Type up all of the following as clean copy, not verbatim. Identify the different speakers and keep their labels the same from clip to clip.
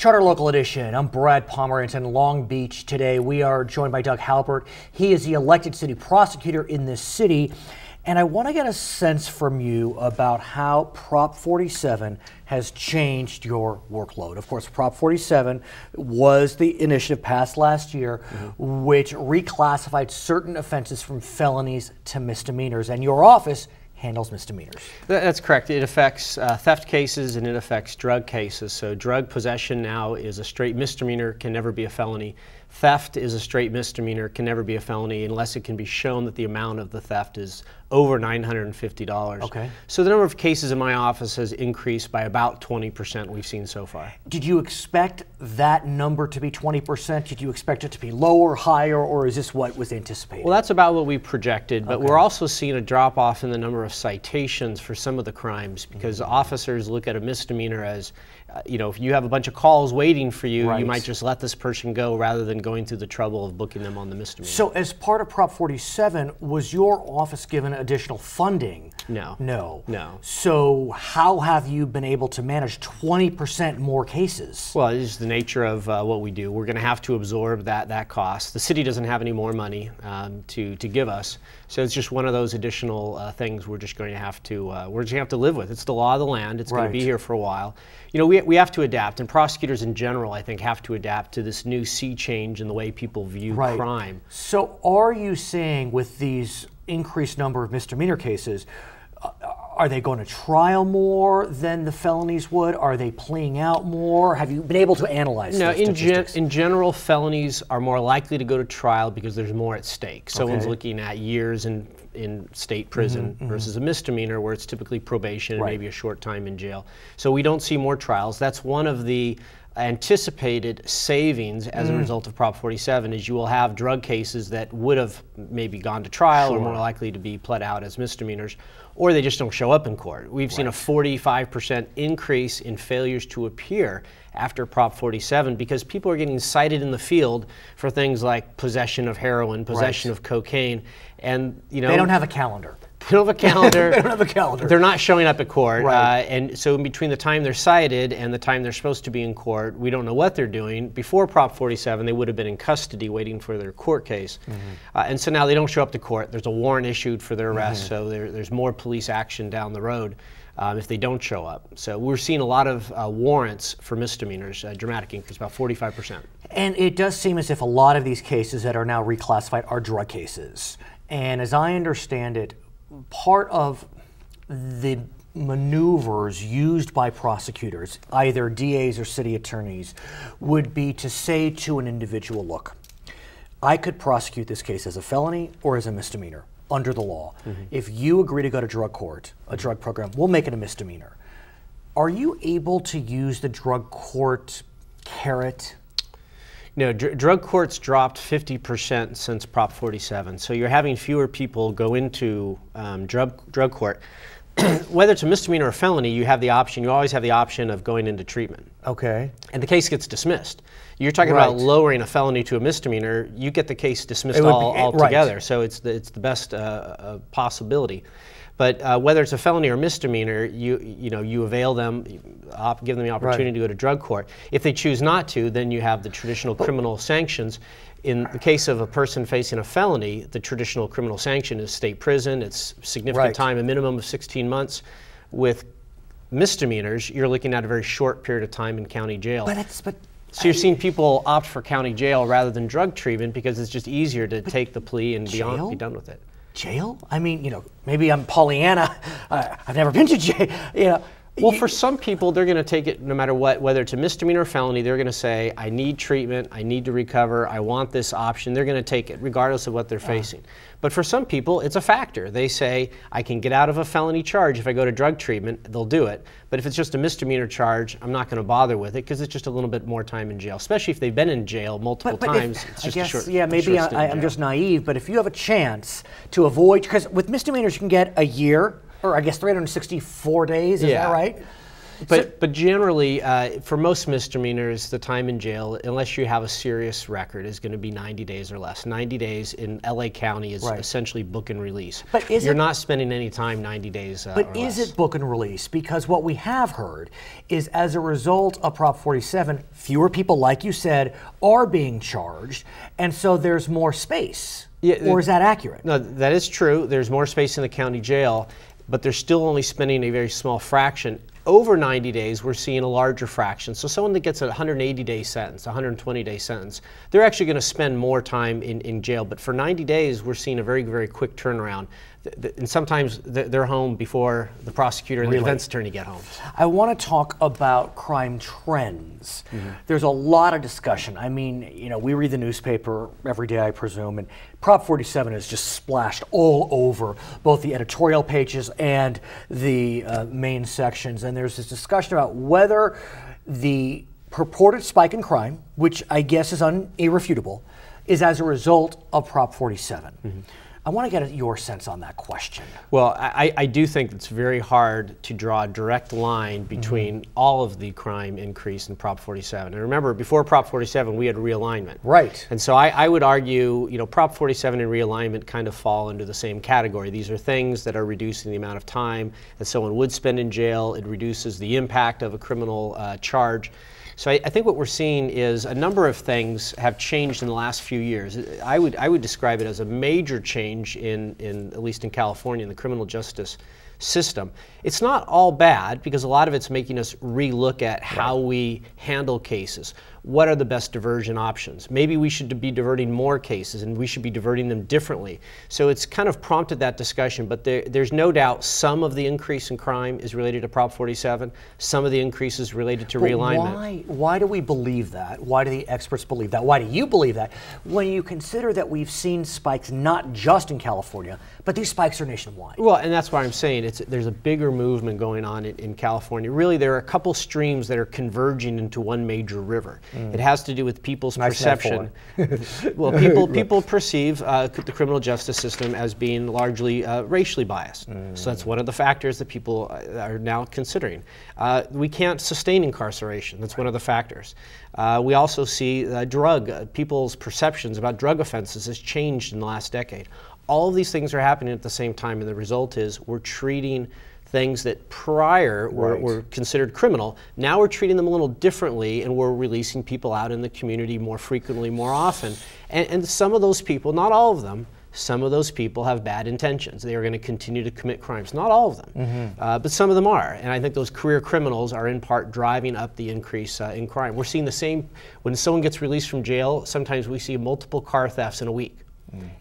Speaker 1: Charter Local Edition. I'm Brad Pomerance in Long Beach today. We are joined by Doug Haubert. He is the elected city prosecutor in this city. And I want to get a sense from you about how Prop 47 has changed your workload. Of course, Prop 47 was the initiative passed last year, which reclassified certain offenses from felonies to misdemeanors. And your office handles misdemeanors.
Speaker 2: That's correct. It affects theft cases and it affects drug cases. So drug possession now is a straight misdemeanor, can never be a felony. Theft is a straight misdemeanor, can never be a felony unless it can be shown that the amount of the theft is over $950.
Speaker 1: Okay.
Speaker 2: So the number of cases in my office has increased by about 20% we've seen so far.
Speaker 1: Did you expect that number to be 20%? Did you expect it to be lower, higher, or is this what was anticipated?
Speaker 2: Well, that's about what we projected, but
Speaker 1: Okay.
Speaker 2: we're also seeing a drop off in the number of citations for some of the crimes because officers look at a misdemeanor as, you know, if you have a bunch of calls waiting for you,
Speaker 1: Right.
Speaker 2: you might just let this person go rather than going through the trouble of booking them on the misdemeanor.
Speaker 1: So as part of Prop 47, was your office given additional funding?
Speaker 2: No.
Speaker 1: No.
Speaker 2: No.
Speaker 1: So how have you been able to manage 20% more cases?
Speaker 2: Well, it is the nature of what we do. We're going to have to absorb that cost. The city doesn't have any more money to give us, so it's just one of those additional things we're just going to have to live with. It's the law of the land. It's going to be here for a while. You know, we have to adapt, and prosecutors in general, I think, have to adapt to this new sea change in the way people view crime.
Speaker 1: So are you saying with these increased number of misdemeanor cases, are they going to trial more than the felonies would? Are they pleading out more? Have you been able to analyze those statistics?
Speaker 2: In general, felonies are more likely to go to trial because there's more at stake. Someone's looking at years in state prison versus a misdemeanor where it's typically probation and maybe a short time in jail. So we don't see more trials. That's one of the anticipated savings as a result of Prop 47 is you will have drug cases that would have maybe gone to trial or more likely to be pled out as misdemeanors, or they just don't show up in court. We've seen a 45% increase in failures to appear after Prop 47 because people are getting cited in the field for things like possession of heroin, possession of cocaine, and you know
Speaker 1: They don't have a calendar.
Speaker 2: They don't have a calendar.
Speaker 1: They don't have a calendar.
Speaker 2: They're not showing up at court.
Speaker 1: Right.
Speaker 2: And so in between the time they're cited and the time they're supposed to be in court, we don't know what they're doing. Before Prop 47, they would have been in custody waiting for their court case. And so now they don't show up to court. There's a warrant issued for their arrest, so there's more police action down the road if they don't show up. So we're seeing a lot of warrants for misdemeanors, a dramatic increase, about 45%.
Speaker 1: And it does seem as if a lot of these cases that are now reclassified are drug cases. And as I understand it, part of the maneuvers used by prosecutors, either DAs or city attorneys, would be to say to an individual, look, I could prosecute this case as a felony or as a misdemeanor under the law. If you agree to go to drug court, a drug program, we'll make it a misdemeanor. Are you able to use the drug court carrot?
Speaker 2: No, drug courts dropped 50% since Prop 47. So you're having fewer people go into drug court. Whether it's a misdemeanor or a felony, you have the option. You always have the option of going into treatment.
Speaker 1: Okay.
Speaker 2: And the case gets dismissed. You're talking about lowering a felony to a misdemeanor. You get the case dismissed altogether. So it's the best possibility. But whether it's a felony or misdemeanor, you avail them, give them the opportunity to go to drug court. If they choose not to, then you have the traditional criminal sanctions. In the case of a person facing a felony, the traditional criminal sanction is state prison. It's significant time, a minimum of 16 months. With misdemeanors, you're looking at a very short period of time in county jail. So you're seeing people opt for county jail rather than drug treatment because it's just easier to take the plea and be done with it.
Speaker 1: Jail? I mean, you know, maybe I'm Pollyanna. I've never been to jail. You know.
Speaker 2: Well, for some people, they're going to take it no matter what, whether it's a misdemeanor or felony, they're going to say, I need treatment, I need to recover, I want this option. They're going to take it regardless of what they're facing. But for some people, it's a factor. They say, I can get out of a felony charge if I go to drug treatment, they'll do it. But if it's just a misdemeanor charge, I'm not going to bother with it because it's just a little bit more time in jail, especially if they've been in jail multiple times.
Speaker 1: I guess, maybe I'm just naive, but if you have a chance to avoid, because with misdemeanors you can get a year, or I guess 364 days, is that right?
Speaker 2: But generally, for most misdemeanors, the time in jail, unless you have a serious record, is going to be 90 days or less. 90 days in LA County is essentially book and release.
Speaker 1: But
Speaker 2: you're not spending any time 90 days or less.
Speaker 1: But is it book and release? Because what we have heard is, as a result of Prop 47, fewer people, like you said, are being charged, and so there's more space. Yeah, or is that accurate?
Speaker 2: No, that is true. There's more space in the county jail, but they're still only spending a very small fraction. Over 90 days, we're seeing a larger fraction. So someone that gets a 180-day sentence, 120-day sentence, they're actually going to spend more time in jail. But for 90 days, we're seeing a very, very quick turnaround. And sometimes they're home before the prosecutor and the defense attorney get home.
Speaker 1: I want to talk about crime trends. There's a lot of discussion. I mean, you know, we read the newspaper every day, I presume, and Prop 47 is just splashed all over both the editorial pages and the main sections. And there's this discussion about whether the purported spike in crime, which I guess is irrefutable, is as a result of Prop 47. I want to get your sense on that question.
Speaker 2: Well, I do think it's very hard to draw a direct line between all of the crime increase in Prop 47. And remember, before Prop 47, we had realignment.
Speaker 1: Right.
Speaker 2: And so I would argue, you know, Prop 47 and realignment kind of fall into the same category. These are things that are reducing the amount of time that someone would spend in jail. It reduces the impact of a criminal charge. So I think what we're seeing is a number of things have changed in the last few years. I would describe it as a major change in at least in California, in the criminal justice system. It's not all bad, because a lot of it's making us relook at how we handle cases. What are the best diversion options? Maybe we should be diverting more cases, and we should be diverting them differently. So it's kind of prompted that discussion, but there's no doubt some of the increase in crime is related to Prop 47, some of the increase is related to realignment.
Speaker 1: Why do we believe that? Why do the experts believe that? Why do you believe that? When you consider that we've seen spikes not just in California, but these spikes are nationwide.
Speaker 2: Well, and that's why I'm saying there's a bigger movement going on in California. Really, there are a couple streams that are converging into one major river. It has to do with people's perception. Well, people perceive the criminal justice system as being largely racially biased. So that's one of the factors that people are now considering. We can't sustain incarceration. That's one of the factors. We also see people's perceptions about drug offenses has changed in the last decade. All of these things are happening at the same time, and the result is we're treating things that prior were considered criminal. Now we're treating them a little differently, and we're releasing people out in the community more frequently, more often. And some of those people, not all of them, some of those people have bad intentions. They are going to continue to commit crimes. Not all of them, but some of them are. And I think those career criminals are in part driving up the increase in crime. We're seeing the same, when someone gets released from jail, sometimes we see multiple car thefts in a week.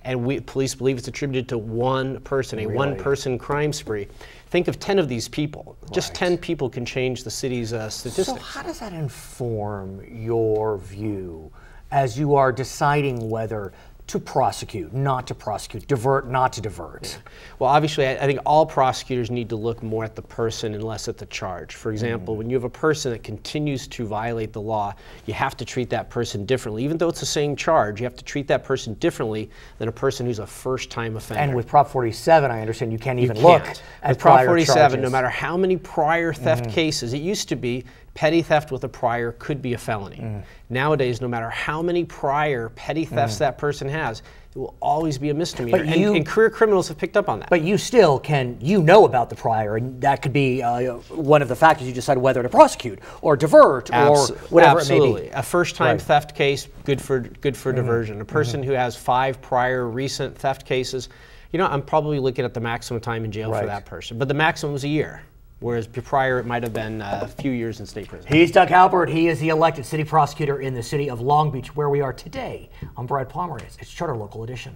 Speaker 2: And police believe it's attributed to one person, a one-person crime spree. Think of 10 of these people. Just 10 people can change the city's statistics.
Speaker 1: So how does that inform your view as you are deciding whether to prosecute, not to prosecute, divert, not to divert?
Speaker 2: Well, obviously, I think all prosecutors need to look more at the person and less at the charge. For example, when you have a person that continues to violate the law, you have to treat that person differently. Even though it's the same charge, you have to treat that person differently than a person who's a first-time offender.
Speaker 1: And with Prop 47, I understand you can't even look at
Speaker 2: Prop 47, no matter how many prior theft cases, it used to be petty theft with a prior could be a felony. Nowadays, no matter how many prior petty thefts that person has, it will always be a misdemeanor. And career criminals have picked up on that.
Speaker 1: But you still know about the prior, and that could be one of the factors you decide whether to prosecute or divert or whatever it may be.
Speaker 2: A first-time theft case, good for diversion. A person who has 5 prior recent theft cases, you know, I'm probably looking at the maximum time in jail for that person. But the maximum was a year. Whereas prior, it might have been a few years in state prison.
Speaker 1: He's Doug Haubert. He is the elected city prosecutor in the city of Long Beach, where we are today. I'm Brad Pomerance. It's Charter Local Edition.